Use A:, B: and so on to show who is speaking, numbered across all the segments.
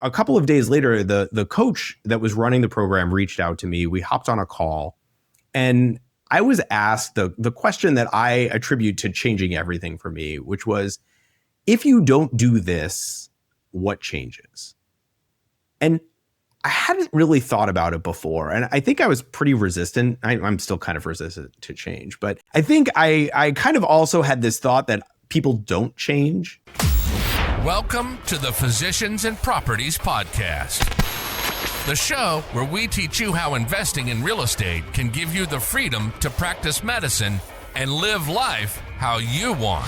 A: a couple of days later, the coach that was running the program reached out to me. We hopped on a call, and I was asked the question that I attribute to changing everything for me, which was, if you don't do this, what changes? And I hadn't really thought about it before. And I think I was pretty resistant. I'm still kind of resistant to change. But I think I kind of also had this thought that people don't change.
B: Welcome to the Physicians and Properties Podcast, the show where we teach you how investing in real estate can give you the freedom to practice medicine and live life how you want.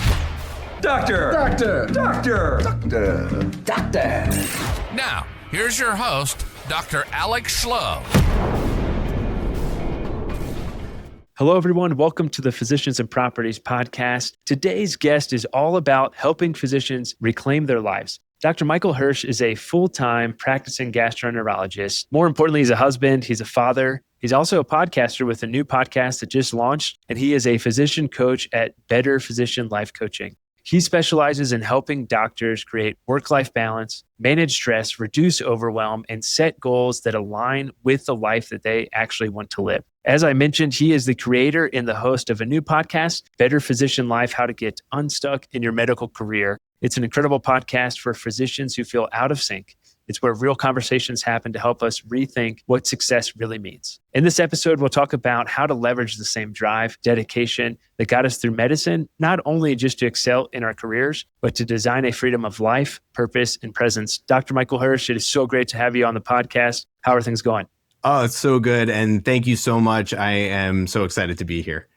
C: Doctor!
B: Now, here's your host, Dr. Alex Schloe.
D: Hello, everyone. Welcome to the Physicians and Properties Podcast. Today's guest is all about helping physicians reclaim their lives. Dr. Michael Hersh is a full-time practicing gastroenterologist. More importantly, he's a husband, he's a father. He's also a podcaster with a new podcast that just launched, and he is a physician coach at Better Physician Life Coaching. He specializes in helping doctors create work-life balance, manage stress, reduce overwhelm, and set goals that align with the life that they actually want to live. As I mentioned, he is the creator and the host of a new podcast, Better Physician Life: How to Get Unstuck in Your Medical Career. It's an incredible podcast for physicians who feel out of sync. It's where real conversations happen to help us rethink what success really means. In this episode, we'll talk about how to leverage the same drive, dedication that got us through medicine, not only just to excel in our careers, but to design a freedom of life, purpose, and presence. Dr. Michael Hersh, it is so great to have you on the podcast. How are things going?
A: Oh, it's so good. And thank you so much. I am so excited to be here.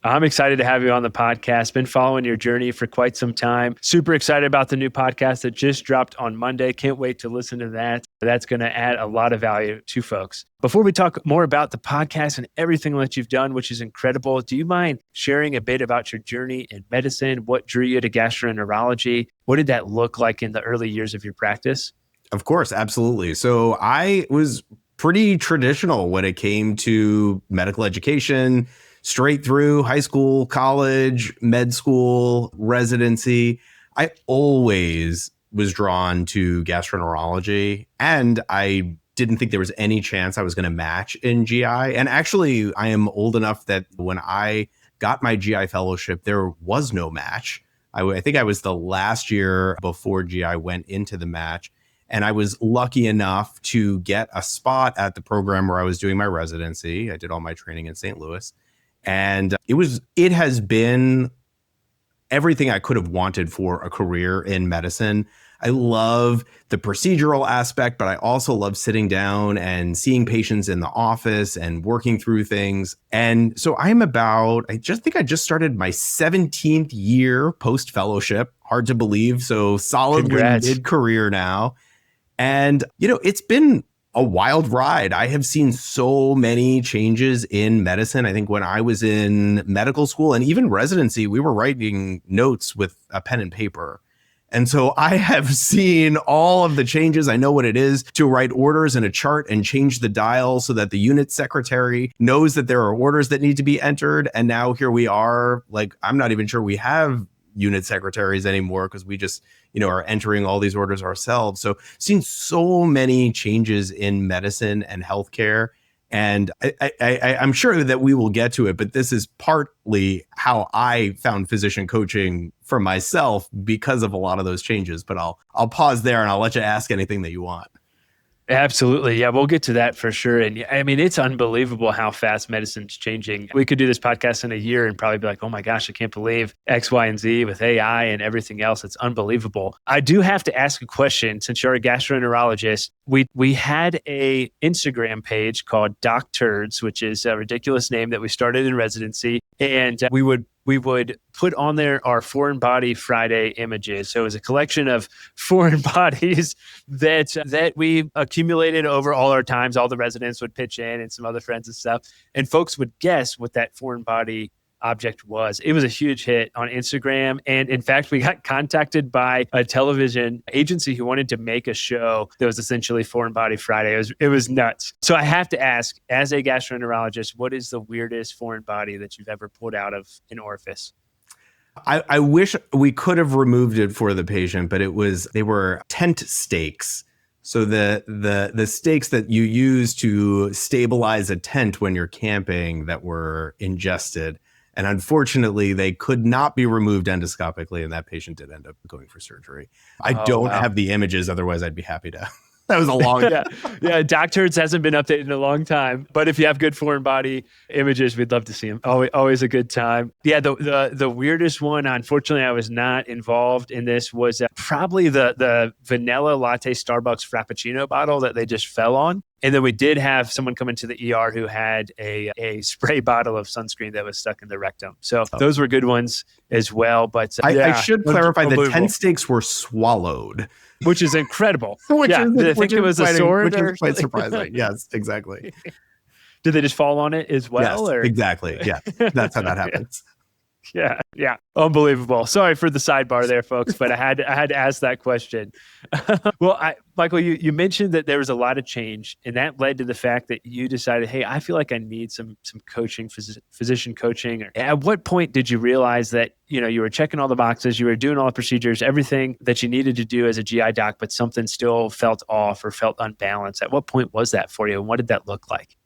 D: I'm excited to have you on the podcast. Been following your journey for quite some time. Super excited about the new podcast that just dropped on Monday. Can't wait to listen to that. That's going to add a lot of value to folks. Before we talk more about the podcast and everything that you've done, which is incredible, do you mind sharing a bit about your journey in medicine? What drew you to gastroenterology? What did that look like in the early years of your practice?
A: Of course, absolutely. So I was pretty traditional when it came to medical education, straight through high school, college, med school, residency. I always was drawn to gastroenterology, and I didn't think there was any chance I was going to match in GI. And actually, I am old enough that when I got my GI fellowship, there was no match. I think I was the last year before GI went into the match. And I was lucky enough to get a spot at the program where I was doing my residency. I did all my training in St. Louis. And it has been everything I could have wanted for a career in medicine. I love the procedural aspect, but I also love sitting down and seeing patients in the office and working through things. And so I just started my 17th year post-fellowship. Hard to believe. So solidly mid-career now. And, it's been a wild ride. I have seen so many changes in medicine. I think when I was in medical school and even residency, we were writing notes with a pen and paper. And so I have seen all of the changes. I know what it is to write orders in a chart and change the dial so that the unit secretary knows that there are orders that need to be entered. And now here we are, I'm not even sure we have unit secretaries anymore because we just, are entering all these orders ourselves. So seen so many changes in medicine and healthcare. And I'm sure that we will get to it, but this is partly how I found physician coaching for myself because of a lot of those changes. But I'll pause there and I'll let you ask anything that you want.
D: Absolutely. Yeah, we'll get to that for sure. And I mean, it's unbelievable how fast medicine's changing. We could do this podcast in a year and probably be like, oh my gosh, I can't believe X, Y, and Z with AI and everything else. It's unbelievable. I do have to ask a question since you're a gastroenterologist. We had a Instagram page called Doc Turds, which is a ridiculous name that we started in residency. And we would put on there our Foreign Body Friday images. So it was a collection of foreign bodies that we accumulated over all our times. All the residents would pitch in and some other friends and stuff. And folks would guess what that foreign body object was. It was a huge hit on Instagram. And in fact, we got contacted by a television agency who wanted to make a show that was essentially Foreign Body Friday. It was nuts. So I have to ask, as a gastroenterologist, what is the weirdest foreign body that you've ever pulled out of an orifice?
A: I wish we could have removed it for the patient, but they were tent stakes So the stakes that you use to stabilize a tent when you're camping that were ingested. And unfortunately, they could not be removed endoscopically, and that patient did end up going for surgery. I
D: Oh,
A: don't
D: wow.
A: have the images, otherwise I'd be happy to. That was a long
D: Yeah. Doctors hasn't been updated in a long time, but if you have good foreign body images, we'd love to see them. Always a good time. Yeah. The weirdest one, unfortunately, I was not involved in this, was probably the vanilla latte Starbucks Frappuccino bottle that they just fell on. And then we did have someone come into the ER who had a spray bottle of sunscreen that was stuck in the rectum. So those were good ones as well. But
A: I should clarify the tent stakes were swallowed.
D: Which is incredible.
A: Did
D: I think it was a sword?
A: Which is quite surprising. Yes, exactly.
D: Did they just fall on it as well?
A: Yes, exactly. Yeah, that's how that happens.
D: Yeah. Unbelievable. Sorry for the sidebar there, folks, but I had to ask that question. Well, Michael, you mentioned that there was a lot of change, and that led to the fact that you decided, hey, I feel like I need some coaching, physician coaching. At what point did you realize that, you were checking all the boxes, you were doing all the procedures, everything that you needed to do as a GI doc, but something still felt off or felt unbalanced? At what point was that for you, and what did that look like?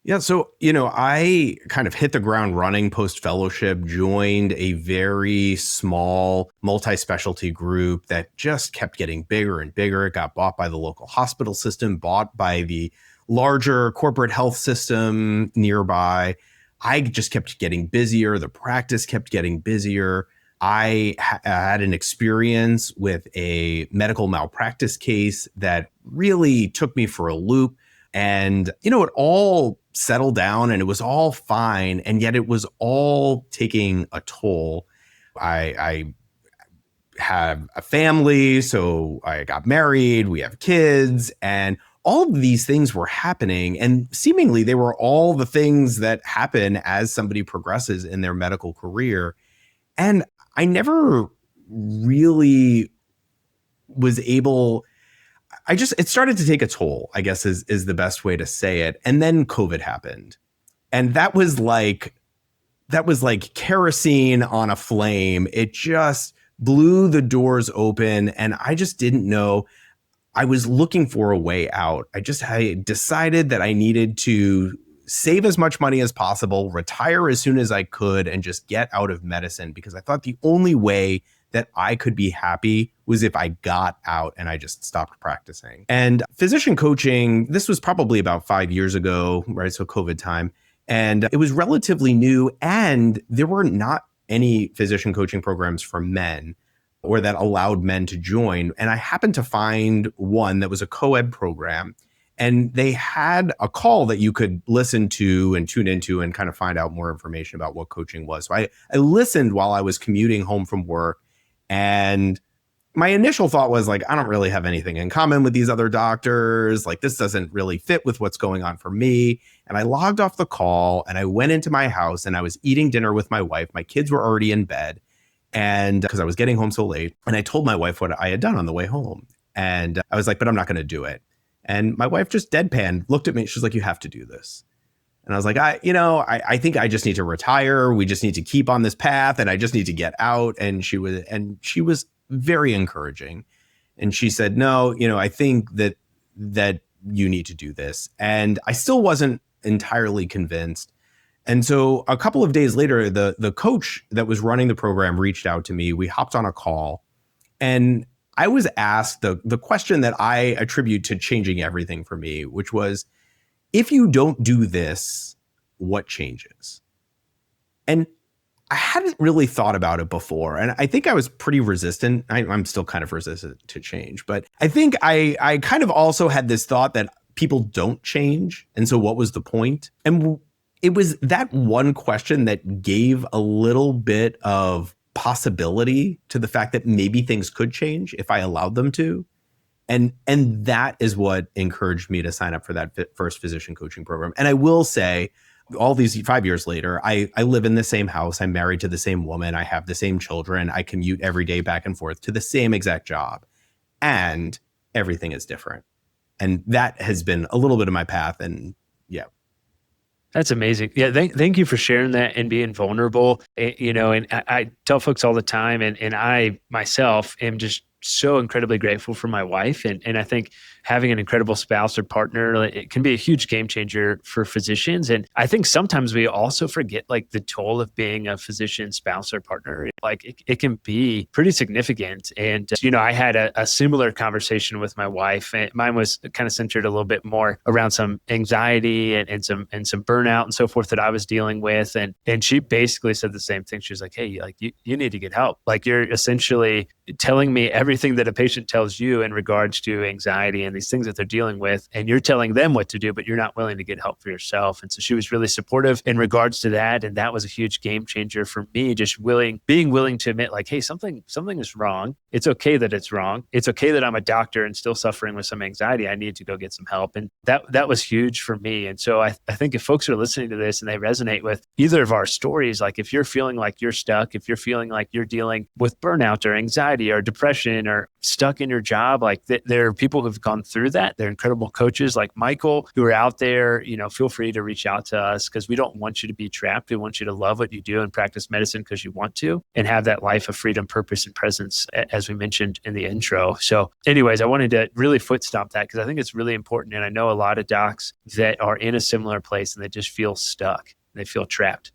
A: Yeah. So, I kind of hit the ground running post-fellowship, joined a very small multi-specialty group that just kept getting bigger and bigger. It got bought by the local hospital system, bought by the larger corporate health system nearby. I just kept getting busier. The practice kept getting busier. I had an experience with a medical malpractice case that really took me for a loop. And, it all settled down and it was all fine. And yet it was all taking a toll. I have a family, so I got married, we have kids, and all of these things were happening. And seemingly they were all the things that happen as somebody progresses in their medical career. And I never really was able... it started to take a toll, I guess is the best way to say it. And then COVID happened. And that was like kerosene on a flame. It just blew the doors open. And I just didn't know. I was looking for a way out. I decided that I needed to save as much money as possible, retire as soon as I could, and just get out of medicine, because I thought the only way that I could be happy was if I got out and I just stopped practicing. And physician coaching, this was probably about 5 years ago, right? So COVID time. And it was relatively new, and there were not any physician coaching programs for men or that allowed men to join. And I happened to find one that was a co-ed program, and they had a call that you could listen to and tune into and kind of find out more information about what coaching was. So I listened while I was commuting home from work. And my initial thought was like, I don't really have anything in common with these other doctors. Like, this doesn't really fit with what's going on for me. And I logged off the call and I went into my house and I was eating dinner with my wife. My kids were already in bed, and because I was getting home so late. And I told my wife what I had done on the way home. And I was like, but I'm not going to do it. And my wife just deadpan looked at me. She's like, you have to do this. And I was like, I think I just need to retire. We just need to keep on this path, and I just need to get out. And she was very encouraging. And she said, no, I think that you need to do this. And I still wasn't entirely convinced. And so a couple of days later, the coach that was running the program reached out to me. We hopped on a call, and I was asked the question that I attribute to changing everything for me, which was, if you don't do this, what changes? And I hadn't really thought about it before. And I think I was pretty resistant. I'm still kind of resistant to change. But I think I kind of also had this thought that people don't change. And so what was the point? And it was that one question that gave a little bit of possibility to the fact that maybe things could change if I allowed them to. And that is what encouraged me to sign up for that first physician coaching program. And I will say, all these 5 years later, I live in the same house. I'm married to the same woman. I have the same children. I commute every day back and forth to the same exact job. And everything is different. And that has been a little bit of my path. And yeah.
D: That's amazing. Yeah. Thank you for sharing that and being vulnerable. And I tell folks all the time, and I myself am just so incredibly grateful for my wife. And I think having an incredible spouse or partner, like, it can be a huge game changer for physicians. And I think sometimes we also forget like the toll of being a physician spouse or partner. Like it can be pretty significant. And, I had a similar conversation with my wife, and mine was kind of centered a little bit more around some anxiety and some burnout and so forth that I was dealing with. And she basically said the same thing. She was like, hey, like you need to get help. Like you're essentially telling me everything that a patient tells you in regards to anxiety and these things that they're dealing with, and you're telling them what to do, but you're not willing to get help for yourself. And so she was really supportive in regards to that. And that was a huge game changer for me, just being willing to admit like, hey, something is wrong. It's okay that it's wrong. It's okay that I'm a doctor and still suffering with some anxiety. I need to go get some help. And that was huge for me. And so I think if folks are listening to this and they resonate with either of our stories, like if you're feeling like you're stuck, if you're feeling like you're dealing with burnout or anxiety or depression or stuck in your job, like there are people who've gone through that. They're incredible coaches like Michael who are out there. Feel free to reach out to us because we don't want you to be trapped. We want you to love what you do and practice medicine because you want to and have that life of freedom, purpose, and presence, as we mentioned in the intro. So anyways, I wanted to really foot stomp that because I think it's really important. And I know a lot of docs that are in a similar place and they just feel stuck. They feel trapped.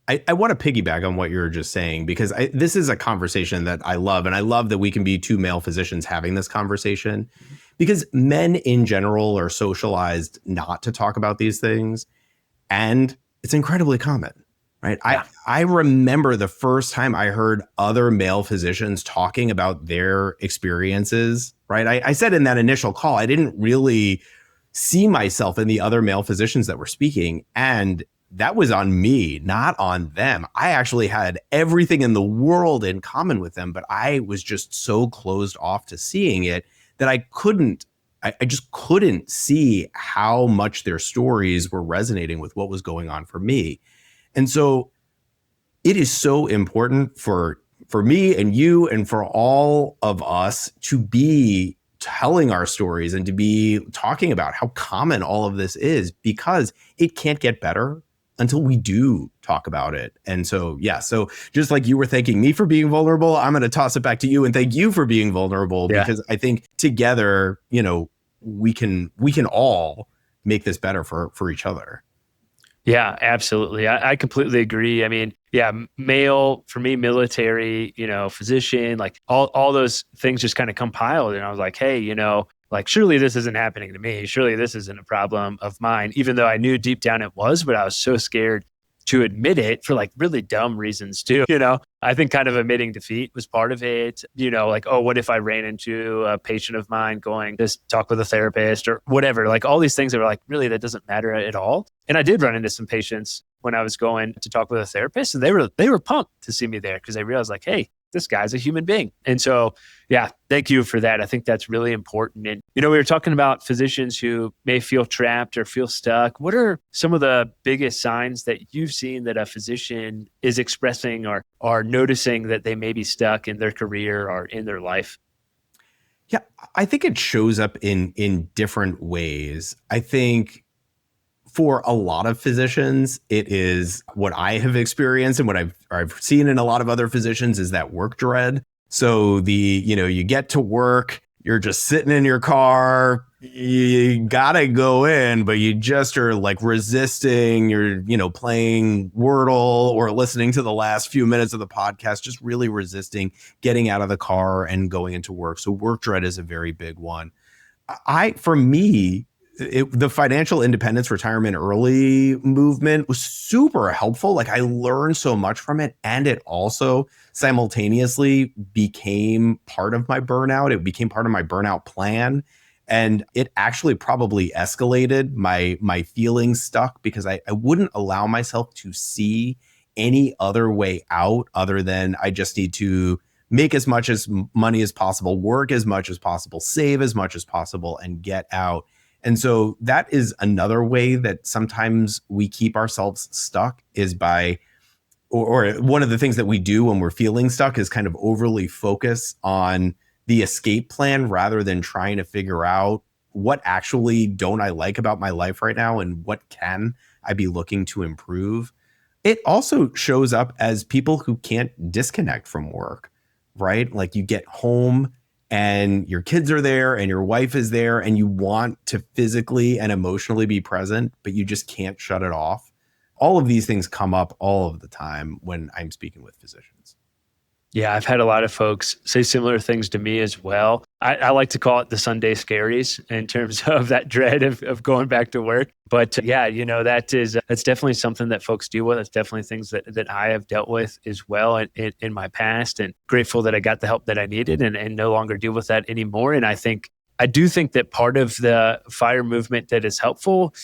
A: I want to piggyback on what you were just saying, because this is a conversation that I love. And I love that we can be two male physicians having this conversation, because men in general are socialized not to talk about these things. And it's incredibly common, right? Yeah. I remember the first time I heard other male physicians talking about their experiences, right? I said in that initial call, I didn't really see myself in the other male physicians that were speaking. And that was on me, not on them. I actually had everything in the world in common with them, but I was just so closed off to seeing it that I just couldn't see how much their stories were resonating with what was going on for me. And so it is so important for me and you and for all of us to be telling our stories and to be talking about how common all of this is, because it can't get better until we do talk about it. And so, so just like you were thanking me for being vulnerable, I'm going to toss it back to you and thank you for being vulnerable, because I think together, we can all make this better for each other.
D: Yeah, absolutely. I completely agree. I mean, male, for me, military, physician, like all those things just kind of compiled. And I was like, hey, like, surely this isn't happening to me. Surely this isn't a problem of mine, even though I knew deep down it was, but I was so scared to admit it for like really dumb reasons too. I think kind of admitting defeat was part of it. Like, oh, what if I ran into a patient of mine going to talk with a therapist or whatever, like all these things that were like, really, that doesn't matter at all. And I did run into some patients when I was going to talk with a therapist, and they were pumped to see me there because they realized like, hey, this guy's a human being. And so, thank you for that. I think that's really important. And, we were talking about physicians who may feel trapped or feel stuck. What are some of the biggest signs that you've seen that a physician is expressing or are noticing that they may be stuck in their career or in their life?
A: Yeah, I think it shows up in different ways. I think for a lot of physicians, it is what I have experienced and what I've seen in a lot of other physicians is that work dread. So you get to work, you're just sitting in your car, you gotta go in, but you just are like resisting. You're, playing Wordle or listening to the last few minutes of the podcast, just really resisting getting out of the car and going into work. So work dread is a very big one. For me, the financial independence, retirement early movement was super helpful. Like I learned so much from it, and it also simultaneously became part of my burnout. It became part of my burnout plan. And it actually probably escalated my feelings stuck because I wouldn't allow myself to see any other way out other than I just need to make as much as money as possible, work as much as possible, save as much as possible, and get out. And so that is another way that sometimes we keep ourselves stuck is by, or one of the things that we do when we're feeling stuck is kind of overly focus on the escape plan rather than trying to figure out what actually don't I like about my life right now and what can I be looking to improve. It also shows up as people who can't disconnect from work, right? Like you get home and your kids are there and your wife is there and you want to physically and emotionally be present, but you just can't shut it off. All of these things come up all of the time when I'm speaking with physicians.
D: Yeah, I've had a lot of folks say similar things to me as well. I like to call it the Sunday scaries in terms of that dread of going back to work. But yeah, that's definitely something that folks deal with. It's definitely things that I have dealt with as well in my past, and grateful that I got the help that I needed and no longer deal with that anymore. And I do think that part of the FIRE movement that is helpful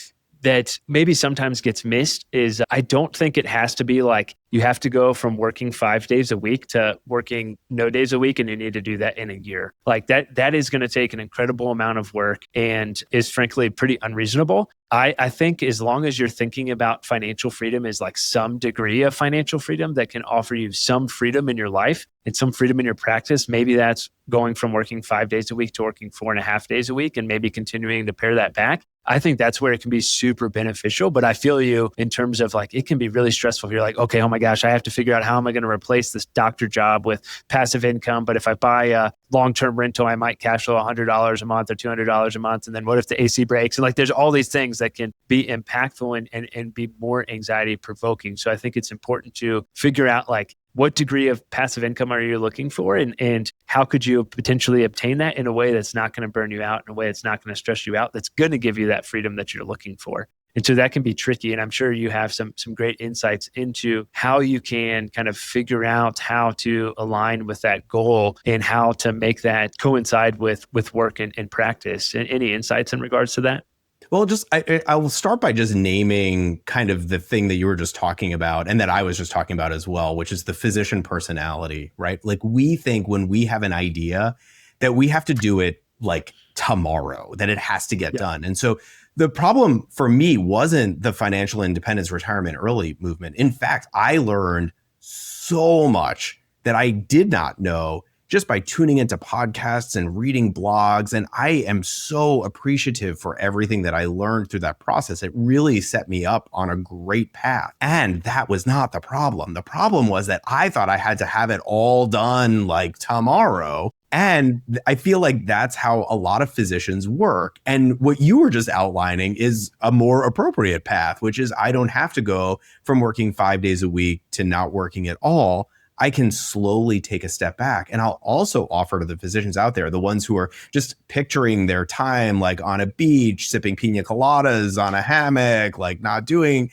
D: that maybe sometimes gets missed is I don't think it has to be like you have to go from working 5 days a week to working no days a week, and you need to do that in a year. Like that is going to take an incredible amount of work and is frankly pretty unreasonable. I think as long as you're thinking about financial freedom as like some degree of financial freedom that can offer you some freedom in your life and some freedom in your practice, maybe that's going from working 5 days a week to working 4.5 days a week and maybe continuing to pare that back. I think that's where it can be super beneficial. But I feel you in terms of like, it can be really stressful. You're like, okay, oh my gosh, I have to figure out how am I going to replace this doctor job with passive income. But if I buy a long-term rental, I might cash flow $100 a month or $200 a month. And then what if the AC breaks? And like, there's all these things that can be impactful and be more anxiety provoking. So I think it's important to figure out like, what degree of passive income are you looking for? And how could you potentially obtain that in a way that's not going to burn you out, in a way that's not going to stress you out, that's going to give you that freedom that you're looking for? And so that can be tricky. And I'm sure you have some great insights into how you can kind of figure out how to align with that goal and how to make that coincide with work and practice. And any insights in regards to that?
A: Well, I will start by just naming kind of the thing that you were just talking about and that I was just talking about as well, which is the physician personality, right? Like we think when we have an idea that we have to do it like tomorrow, that it has to get done. And so the problem for me wasn't the financial independence retirement early movement. In fact, I learned so much that I did not know just by tuning into podcasts and reading blogs. And I am so appreciative for everything that I learned through that process. It really set me up on a great path. And that was not the problem. The problem was that I thought I had to have it all done like tomorrow. And I feel like that's how a lot of physicians work. And what you were just outlining is a more appropriate path, which is I don't have to go from working 5 days a week to not working at all. I can slowly take a step back. And I'll also offer to the physicians out there, the ones who are just picturing their time like on a beach, sipping pina coladas on a hammock, like not doing,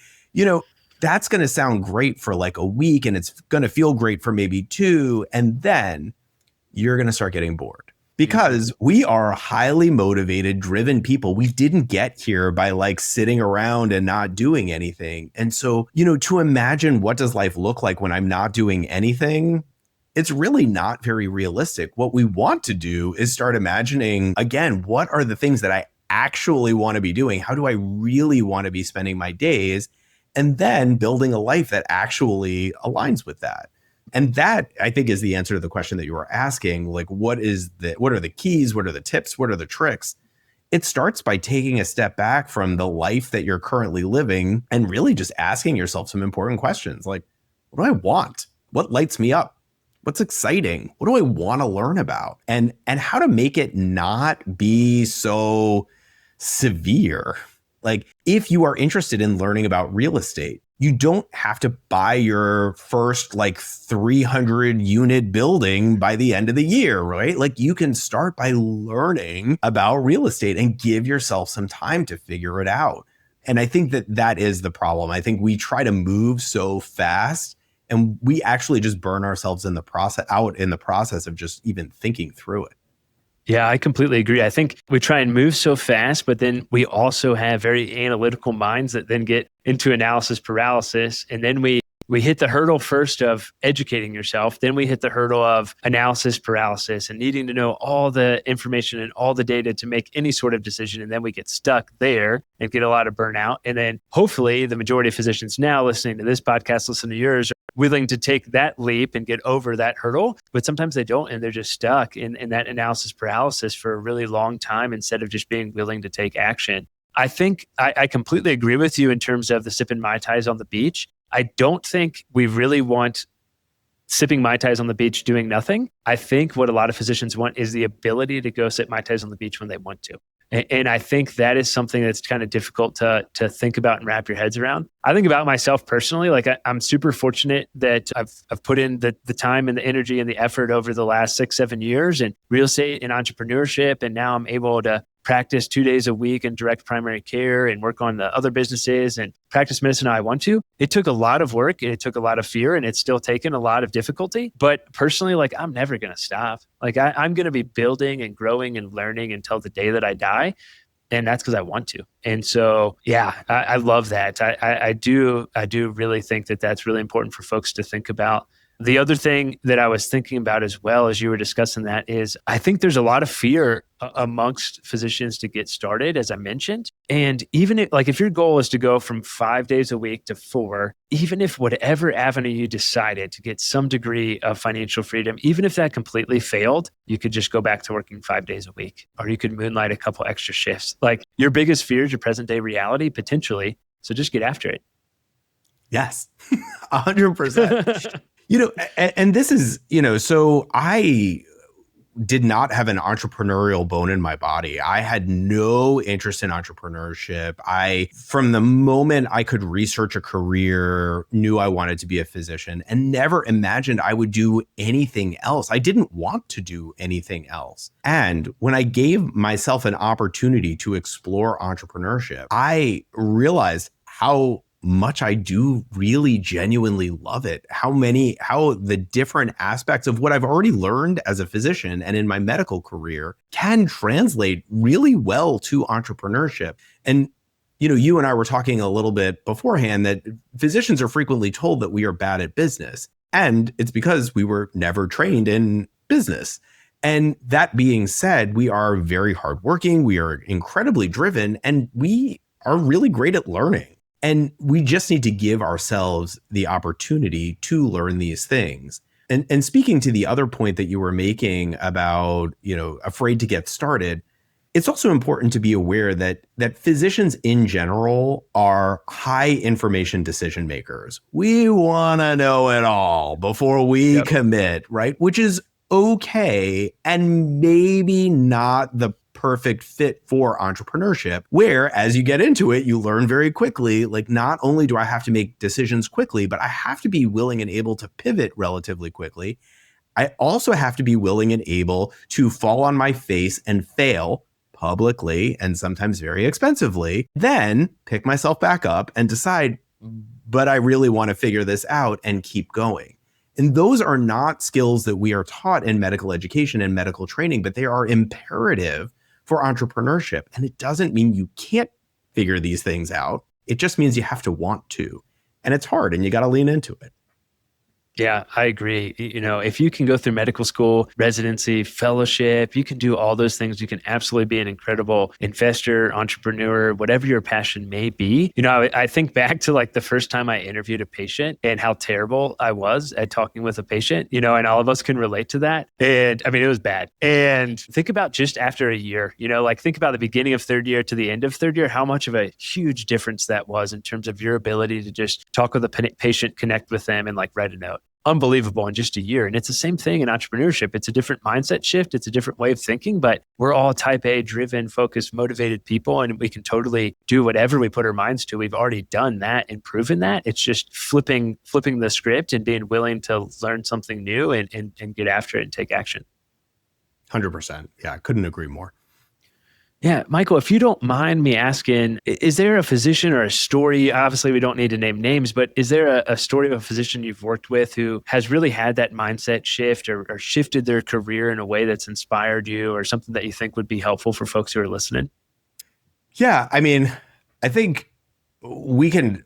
A: that's going to sound great for like a week and it's going to feel great for maybe 2. And then you're going to start getting bored. Because we are highly motivated, driven people. We didn't get here by like sitting around and not doing anything. And so, to imagine what does life look like when I'm not doing anything, it's really not very realistic. What we want to do is start imagining, again, what are the things that I actually want to be doing? How do I really want to be spending my days? And then building a life that actually aligns with that. And that, I think, is the answer to the question that you were asking. Like, what are the keys? What are the tips? What are the tricks? It starts by taking a step back from the life that you're currently living and really just asking yourself some important questions. Like, what do I want? What lights me up? What's exciting? What do I want to learn about? And how to make it not be so severe. Like, if you are interested in learning about real estate, you don't have to buy your first like 300 unit building by the end of the year, right? Like you can start by learning about real estate and give yourself some time to figure it out. And I think that is the problem. I think we try to move so fast and we actually just burn ourselves in the process of just even thinking through it.
D: Yeah, I completely agree. I think we try and move so fast, but then we also have very analytical minds that then get into analysis paralysis. And then we hit the hurdle first of educating yourself. Then we hit the hurdle of analysis paralysis and needing to know all the information and all the data to make any sort of decision. And then we get stuck there and get a lot of burnout. And then hopefully the majority of physicians now listening to this podcast, listen to yours, willing to take that leap and get over that hurdle. But sometimes they don't, and they're just stuck in that analysis paralysis for a really long time instead of just being willing to take action. I think I completely agree with you in terms of the sipping Mai Tais on the beach. I don't think we really want sipping Mai Tais on the beach doing nothing. I think what a lot of physicians want is the ability to go sip Mai Tais on the beach when they want to. And I think that is something that's kind of difficult to think about and wrap your heads around. I think about myself personally, like I'm super fortunate that I've put in the time and the energy and the effort over the last 6-7 years in real estate and entrepreneurship. And now I'm able to practice 2 days a week in direct primary care and work on the other businesses and practice medicine how I want to. It took a lot of work and it took a lot of fear and it's still taken a lot of difficulty. But personally, like I'm never going to stop. Like I'm going to be building and growing and learning until the day that I die. And that's because I want to. And so, yeah, I love that. I do really think that that's really important for folks to think about. The other thing that I was thinking about as well as you were discussing that is I think there's a lot of fear amongst physicians to get started, as I mentioned. And even if your goal is to go from 5 days a week to 4, even if whatever avenue you decided to get some degree of financial freedom, even if that completely failed, you could just go back to working 5 days a week, or you could moonlight a couple extra shifts. Like your biggest fear is your present day reality, potentially. So just get after it.
A: Yes, 100%. And this is, so I did not have an entrepreneurial bone in my body. I had no interest in entrepreneurship. From the moment I could research a career, knew I wanted to be a physician and never imagined I would do anything else. I didn't want to do anything else. And when I gave myself an opportunity to explore entrepreneurship, I realized how much I do really genuinely love it. How the different aspects of what I've already learned as a physician and in my medical career can translate really well to entrepreneurship. And, you and I were talking a little bit beforehand that physicians are frequently told that we are bad at business. And it's because we were never trained in business. And that being said, we are very hardworking, we are incredibly driven, and we are really great at learning. And we just need to give ourselves the opportunity to learn these things. And speaking to the other point that you were making about, afraid to get started, it's also important to be aware that physicians in general are high information decision makers. We want to know it all before we commit, right? Which is okay and maybe not the perfect fit for entrepreneurship, where as you get into it, you learn very quickly, like not only do I have to make decisions quickly, but I have to be willing and able to pivot relatively quickly. I also have to be willing and able to fall on my face and fail publicly and sometimes very expensively, then pick myself back up and decide, but I really want to figure this out and keep going. And those are not skills that we are taught in medical education and medical training, but they are imperative for entrepreneurship. And it doesn't mean you can't figure these things out. It just means you have to want to. And it's hard and you got to lean into it.
D: Yeah, I agree. If you can go through medical school, residency, fellowship, you can do all those things. You can absolutely be an incredible investor, entrepreneur, whatever your passion may be. I think back to like the first time I interviewed a patient and how terrible I was at talking with a patient, and all of us can relate to that. And I mean, it was bad. And think about just after a year, think about the beginning of third year to the end of third year, how much of a huge difference that was in terms of your ability to just talk with a patient, connect with them and like write a note. Unbelievable in just a year. And it's the same thing in entrepreneurship. It's a different mindset shift. It's a different way of thinking, but we're all type A driven, focused, motivated people. And we can totally do whatever we put our minds to. We've already done that and proven that. It's just flipping the script and being willing to learn something new and get after it and take action.
A: 100%. Yeah, I couldn't agree more.
D: Yeah, Michael, if you don't mind me asking, is there a physician or a story? Obviously, we don't need to name names, but is there a story of a physician you've worked with who has really had that mindset shift or shifted their career in a way that's inspired you or something that you think would be helpful for folks who are listening?
A: Yeah, I mean, I think we can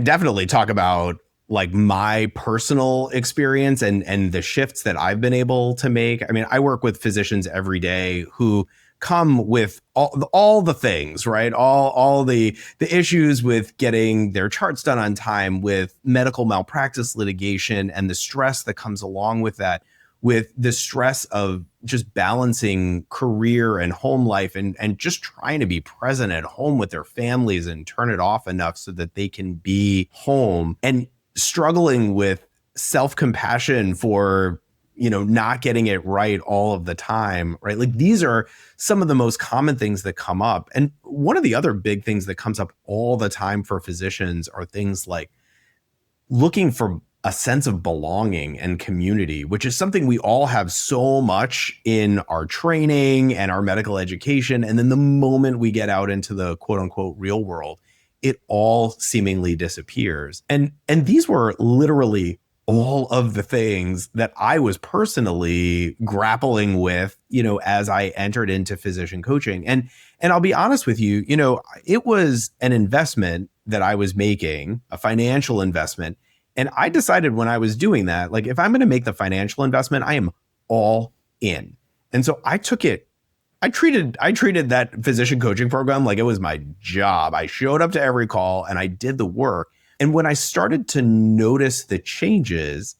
A: definitely talk about like my personal experience and the shifts that I've been able to make. I mean, I work with physicians every day who come with all the things, right? All the issues with getting their charts done on time, with medical malpractice litigation and the stress that comes along with that, with the stress of just balancing career and home life and just trying to be present at home with their families and turn it off enough so that they can be home, and struggling with self-compassion for, not getting it right all of the time, right? Like these are some of the most common things that come up. And one of the other big things that comes up all the time for physicians are things like looking for a sense of belonging and community, which is something we all have so much in our training and our medical education. And then the moment we get out into the quote unquote real world, it all seemingly disappears. And these were literally all of the things that I was personally grappling with, as I entered into physician coaching. And I'll be honest with you, it was an investment that I was making, a financial investment. And I decided when I was doing that, like, if I'm going to make the financial investment, I am all in. And so I took it. I treated that physician coaching program like it was my job. I showed up to every call and I did the work. And when I started to notice the changes,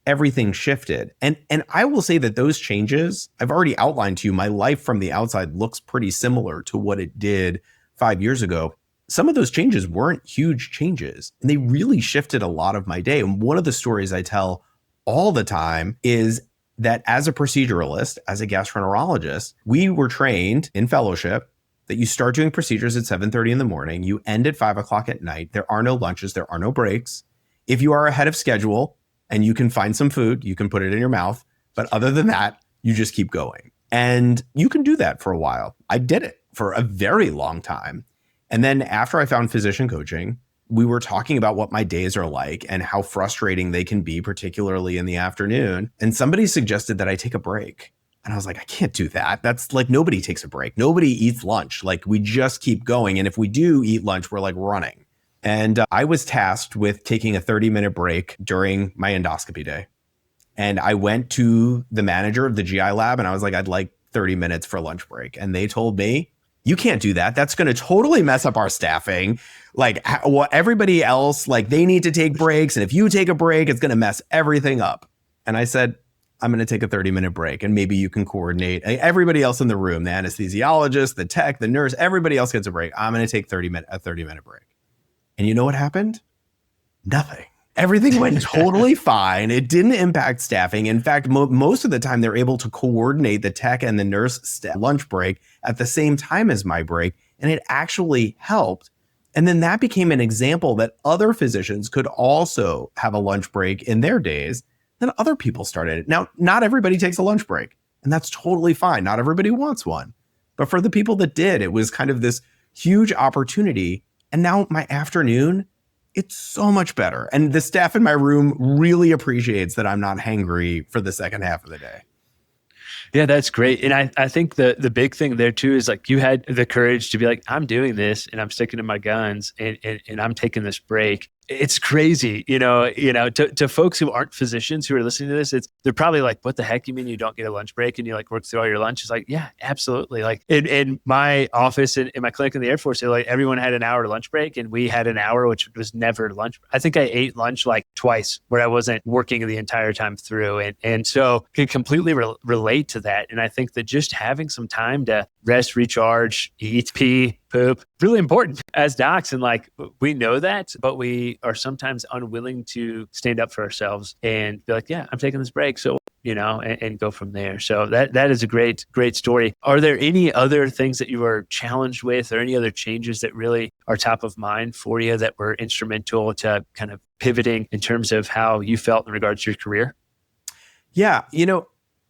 A: everything shifted. And I will say that those changes, I've already outlined to you, my life from the outside looks pretty similar to what it did 5 years ago. Some of those changes weren't huge changes, and they really shifted a lot of my day. And one of the stories I tell all the time is that as a proceduralist, as a gastroenterologist, we were trained in fellowship that you start doing procedures at 7:30 in the morning, you end at 5 o'clock at night. There are no lunches, there are no breaks. If you are ahead of schedule and you can find some food, you can put it in your mouth. But other than that, you just keep going. And you can do that for a while. I did it for a very long time. And then after I found physician coaching, we were talking about what my days are like and how frustrating they can be, particularly in the afternoon. And somebody suggested that I take a break. And I was like, I can't do that. That's like, nobody takes a break. Nobody eats lunch. Like, we just keep going. And if we do eat lunch, we're like running. And I was tasked with taking a 30-minute break during my endoscopy day. And I went to the manager of the GI lab and I was like, I'd like 30 minutes for lunch break. And they told me, you can't do that. That's going to totally mess up our staffing. Like, everybody else, like, they need to take breaks. And if you take a break, it's going to mess everything up. And I said, I'm going to take a 30-minute break and maybe you can coordinate. Everybody else in the room, the anesthesiologist, the tech, the nurse, everybody else gets a break. I'm going to take a 30-minute break. And you know what happened? Nothing. Everything went totally fine. It didn't impact staffing. In fact, most of the time they're able to coordinate the tech and the nurse lunch break at the same time as my break. And it actually helped. And then that became an example that other physicians could also have a lunch break in their days. Then other people started it. Now, not everybody takes a lunch break, and that's totally fine. Not everybody wants one. But for the people that did, it was kind of this huge opportunity. And now my afternoon, it's so much better. And the staff in my room really appreciates that I'm not hangry for the second half of the day.
D: Yeah, that's great. And I think the big thing there too is, like, you had the courage to be like, I'm doing this and I'm sticking to my guns and I'm taking this break. It's crazy, to folks who aren't physicians who are listening to this, they're probably like, what the heck? You mean you don't get a lunch break and you like work through all your lunch? It's like, yeah, absolutely. Like in my office, in my clinic in the Air Force, like, everyone had an hour lunch break and we had an hour, which was never lunch. I think I ate lunch like twice where I wasn't working the entire time through. And so can completely relate to that. And I think that just having some time to rest, recharge, eat, pee, poop, really important as docs. And like, we know that, but we are sometimes unwilling to stand up for ourselves and be like, yeah, I'm taking this break. So, and go from there. So that is a great story. Are there any other things that you were challenged with, or any other changes that really are top of mind for you that were instrumental to kind of pivoting in terms of how you felt in regards to your career?
A: Yeah.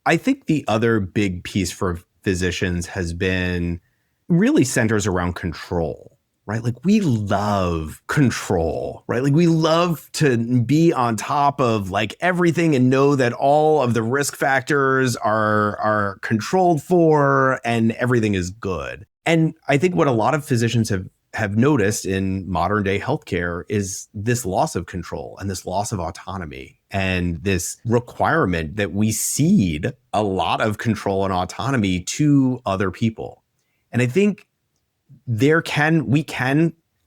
A: I think the other big piece for physicians has been really centers around control, right? Like, we love control, right? Like, we love to be on top of like everything and know that all of the risk factors are controlled for and everything is good. And I think what a lot of physicians have noticed in modern day healthcare is this loss of control and this loss of autonomy and this requirement that we cede a lot of control and autonomy to other people. And I think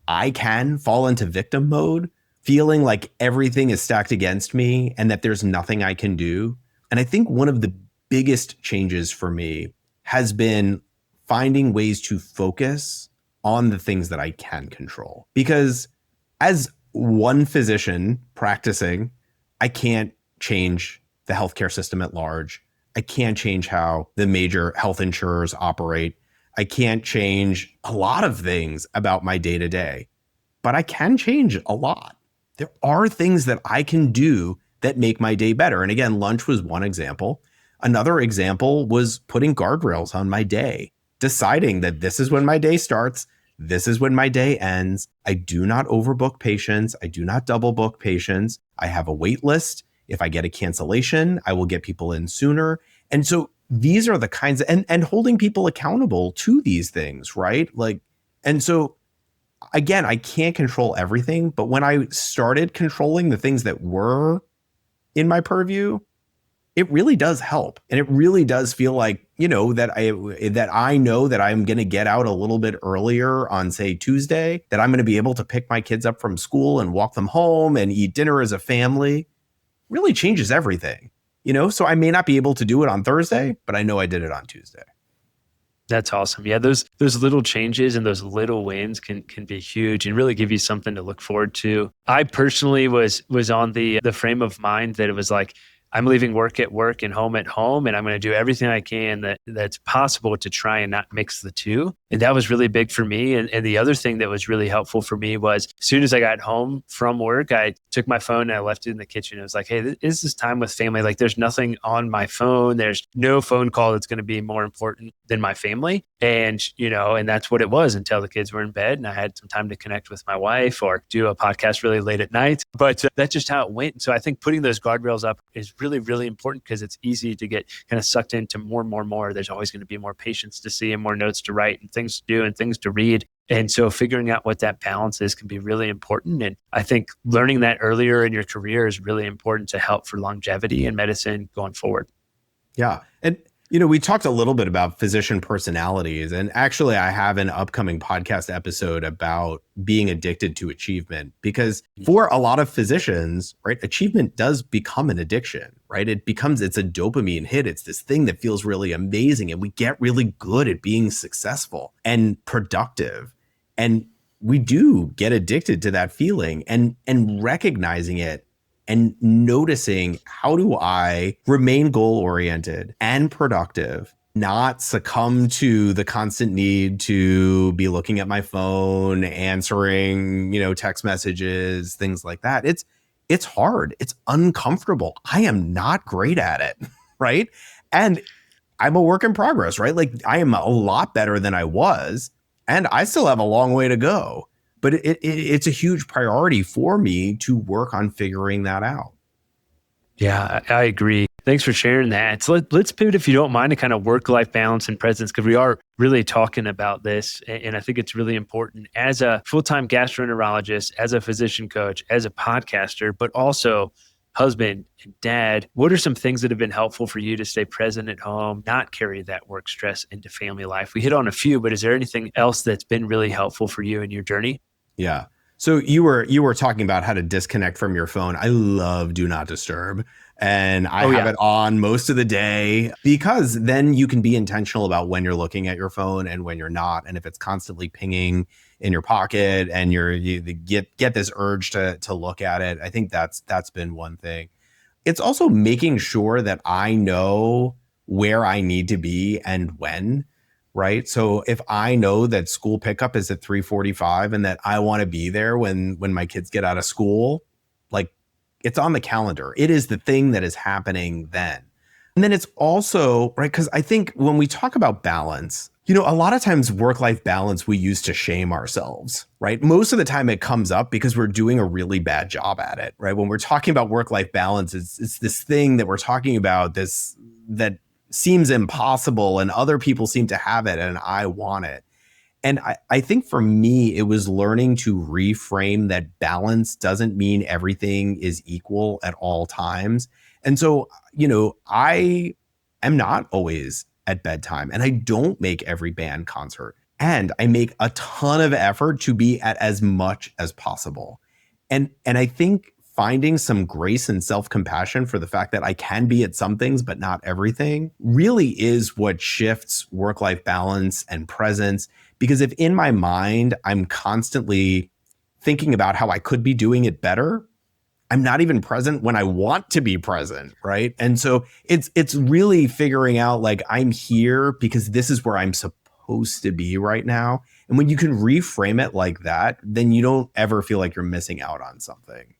A: I can fall into victim mode, feeling like everything is stacked against me and that there's nothing I can do. And I think one of the biggest changes for me has been finding ways to focus on the things that I can control. Because as one physician practicing, I can't change the healthcare system at large. I can't change how the major health insurers operate. I can't change a lot of things about my day to day, but I can change a lot. There are things that I can do that make my day better. And again, lunch was one example. Another example was putting guardrails on my day, deciding that this is when my day starts. This is when my day ends. I do not overbook patients. I do not double book patients. I have a wait list. If I get a cancellation, I will get people in sooner. And so these are the kinds of, and holding people accountable to these things, right? And so again, I can't control everything, but when I started controlling the things that were in my purview, it really does help. And it really does feel like, that I know that I'm going to get out a little bit earlier on, say, Tuesday, that I'm going to be able to pick my kids up from school and walk them home and eat dinner as a family. Really changes everything, So I may not be able to do it on Thursday, but I know I did it on Tuesday.
D: That's awesome. Yeah, those little changes and those little wins can be huge and really give you something to look forward to. I personally was on the frame of mind that it was like, I'm leaving work at work and home at home, and I'm going to do everything I can that's possible to try and not mix the two. And that was really big for me. And the other thing that was really helpful for me was as soon as I got home from work, I took my phone and I left it in the kitchen. It was like, hey, this is time with family. Like there's nothing on my phone. There's no phone call that's going to be more important than my family. And, and that's what it was until the kids were in bed and I had some time to connect with my wife or do a podcast really late at night. But that's just how it went. So I think putting those guardrails up is really, really important because it's easy to get kind of sucked into more. There's always going to be more patients to see and more notes to write and things to do and things to read. And so figuring out what that balance is can be really important. And I think learning that earlier in your career is really important to help for longevity in medicine going forward.
A: Yeah. And we talked a little bit about physician personalities, and actually I have an upcoming podcast episode about being addicted to achievement, because for a lot of physicians, right, achievement does become an addiction, right? It's a dopamine hit. It's this thing that feels really amazing, and we get really good at being successful and productive. And we do get addicted to that feeling, and recognizing it and noticing, how do I remain goal-oriented and productive, not succumb to the constant need to be looking at my phone, answering, text messages, things like that. It's hard. It's uncomfortable. I am not great at it, right? And I'm a work in progress, right? Like I am a lot better than I was, and I still have a long way to go. But it's a huge priority for me to work on figuring that out.
D: Yeah, I agree. Thanks for sharing that. So let's pivot, if you don't mind, to kind of work-life balance and presence, because we are really talking about this. And I think it's really important as a full-time gastroenterologist, as a physician coach, as a podcaster, but also husband and dad. What are some things that have been helpful for you to stay present at home, not carry that work stress into family life? We hit on a few, but is there anything else that's been really helpful for you in your journey?
A: Yeah. So you were talking about how to disconnect from your phone. I love Do Not Disturb, and I have it on most of the day, because then you can be intentional about when you're looking at your phone and when you're not. And if it's constantly pinging in your pocket and you get this urge to look at it, I think that's been one thing. It's also making sure that I know where I need to be and when. Right. So if I know that school pickup is at 3:45 and that I want to be there when my kids get out of school, like it's on the calendar. It is the thing that is happening then. And then it's also, right, because I think when we talk about balance, a lot of times work-life balance, we use to shame ourselves, right? Most of the time it comes up because we're doing a really bad job at it, right? When we're talking about work-life balance, it's this thing that we're talking about, that seems impossible and other people seem to have it and I want it. And I think for me, it was learning to reframe that balance doesn't mean everything is equal at all times. And so, I am not always at bedtime, and I don't make every band concert, and I make a ton of effort to be at as much as possible. And I think finding some grace and self-compassion for the fact that I can be at some things, but not everything, really is what shifts work-life balance and presence. Because if in my mind, I'm constantly thinking about how I could be doing it better, I'm not even present when I want to be present, right? And so it's really figuring out like I'm here because this is where I'm supposed to be right now. And when you can reframe it like that, then you don't ever feel like you're missing out on something.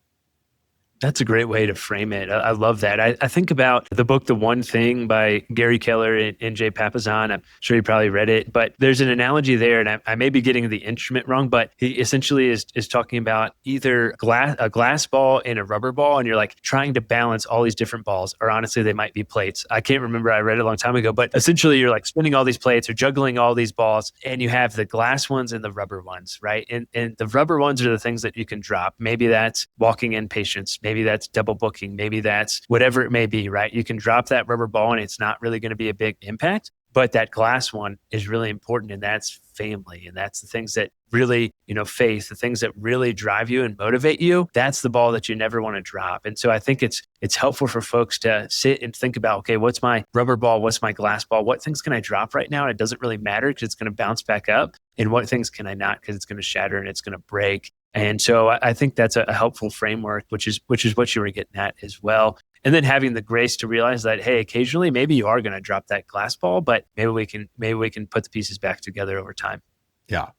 D: That's a great way to frame it. I love that. I think about the book, The One Thing by Gary Keller and Jay Papasan. I'm sure you probably read it, but there's an analogy there, and I may be getting the instrument wrong, but he essentially is talking about either a glass ball and a rubber ball, and you're like trying to balance all these different balls, or honestly, they might be plates. I can't remember. I read it a long time ago, but essentially you're like spinning all these plates or juggling all these balls, and you have the glass ones and the rubber ones, right? And the rubber ones are the things that you can drop. Maybe that's walking in patients. Maybe that's double booking. Maybe that's whatever it may be, right? You can drop that rubber ball and it's not really going to be a big impact, but that glass one is really important. And that's family. And that's the things that really, faith, the things that really drive you and motivate you. That's the ball that you never want to drop. And so I think it's helpful for folks to sit and think about, okay, what's my rubber ball? What's my glass ball? What things can I drop right now? And it doesn't really matter because it's going to bounce back up. And what things can I not because it's going to shatter and it's going to break. And so I think that's a helpful framework, which is what you were getting at as well. And then having the grace to realize that, hey, occasionally maybe you are going to drop that glass ball, but maybe we can put the pieces back together over time.
A: Yeah.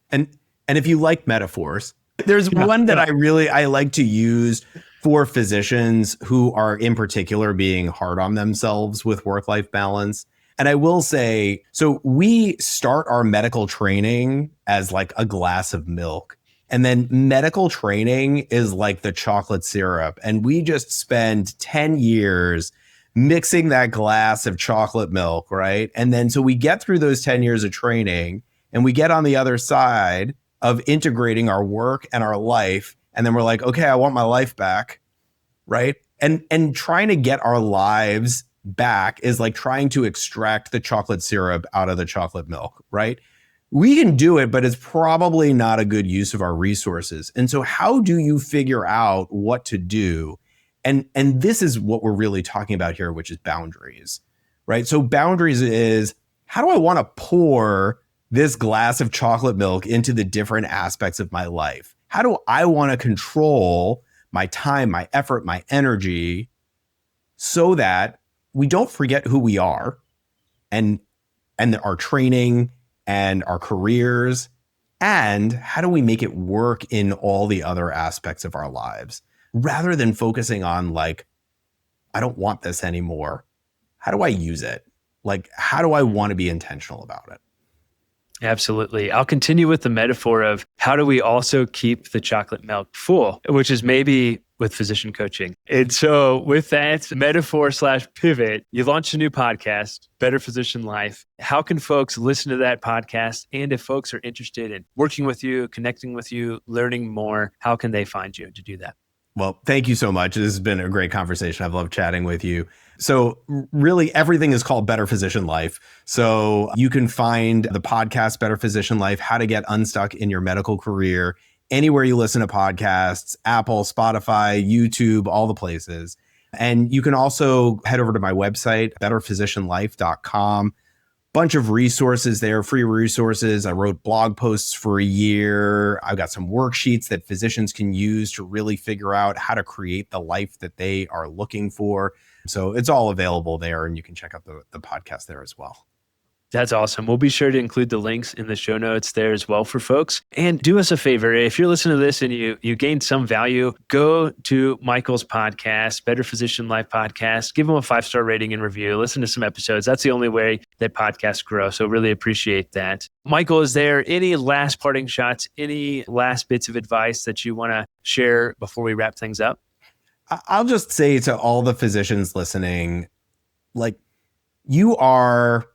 A: And if you like metaphors, there's one that I like to use for physicians who are in particular being hard on themselves with work-life balance. And I will say, so we start our medical training as like a glass of milk. And then medical training is like the chocolate syrup. And we just spend 10 years mixing that glass of chocolate milk, right? And then so we get through those 10 years of training and we get on the other side of integrating our work and our life. And then we're like, okay, I want my life back, right? And trying to get our lives back is like trying to extract the chocolate syrup out of the chocolate milk, right? We can do it, but it's probably not a good use of our resources. And so how do you figure out what to do? And this is what we're really talking about here, which is boundaries, right? So boundaries is, how do I want to pour this glass of chocolate milk into the different aspects of my life? How do I want to control my time, my effort, my energy so that we don't forget who we are and our training and our careers, and how do we make it work in all the other aspects of our lives rather than focusing on like, I don't want this anymore. How do I use it? Like, how do I want to be intentional about it?
D: Absolutely. I'll continue with the metaphor of how do we also keep the chocolate milk full, which is maybe with physician coaching. And so with that metaphor/pivot, you launched a new podcast, Better Physician Life. How can folks listen to that podcast? And if folks are interested in working with you, connecting with you, learning more, how can they find you to do that?
A: Well, thank you so much. This has been a great conversation. I've loved chatting with you. So really everything is called Better Physician Life. So you can find the podcast, Better Physician Life, how to get unstuck in your medical career, anywhere you listen to podcasts, Apple, Spotify, YouTube, all the places. And you can also head over to my website, betterphysicianlife.com. Bunch of resources there, free resources. I wrote blog posts for a year. I've got some worksheets that physicians can use to really figure out how to create the life that they are looking for. So it's all available there, and you can check out the podcast there as well.
D: That's awesome. We'll be sure to include the links in the show notes there as well for folks. And do us a favor, if you're listening to this and you gained some value, go to Michael's podcast, Better Physician Life podcast, give him a 5-star rating and review, listen to some episodes. That's the only way that podcasts grow. So really appreciate that. Michael, is there any last parting shots, any last bits of advice that you want to share before we wrap things up?
A: I'll just say to all the physicians listening, like, you are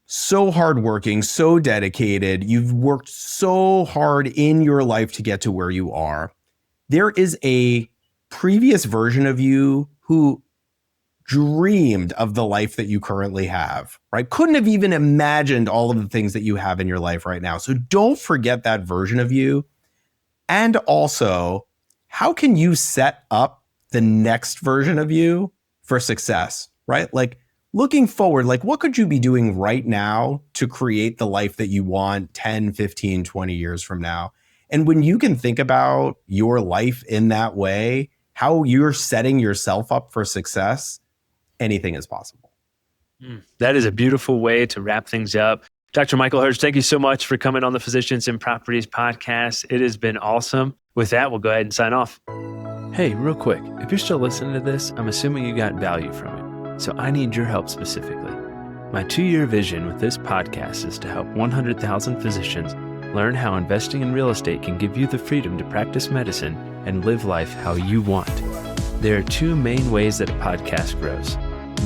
A: so hardworking, so dedicated. You've worked so hard in your life to get to where you are. There is a previous version of you who dreamed of the life that you currently have, right? Couldn't have even imagined all of the things that you have in your life right now. So don't forget that version of you. And also, how can you set up the next version of you for success, right? Like, looking forward, like, what could you be doing right now to create the life that you want 10, 15, 20 years from now? And when you can think about your life in that way, how you're setting yourself up for success, anything is possible.
D: That is a beautiful way to wrap things up. Dr. Michael Hersh, thank you so much for coming on the Physicians and Properties podcast. It has been awesome. With that, we'll go ahead and sign off. Hey, real quick, if you're still listening to this, I'm assuming you got value from it. So I need your help specifically. My 2-year vision with this podcast is to help 100,000 physicians learn how investing in real estate can give you the freedom to practice medicine and live life how you want. There are 2 main ways that a podcast grows.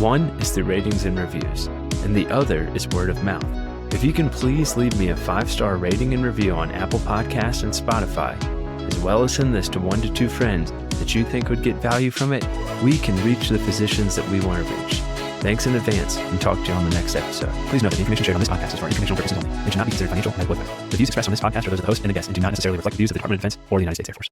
D: One is through ratings and reviews, and the other is word of mouth. If you can please leave me a 5-star rating and review on Apple Podcasts and Spotify, as well as send this to 1 to 2 friends that you think would get value from it, we can reach the physicians that we want to reach. Thanks in advance, and talk to you on the next episode. Please note that the information shared on this podcast is for informational purposes only and should not be considered financial or medical advice. The views expressed on this podcast are those of the host and the guest and do not necessarily reflect the views of the Department of Defense or the United States Air Force.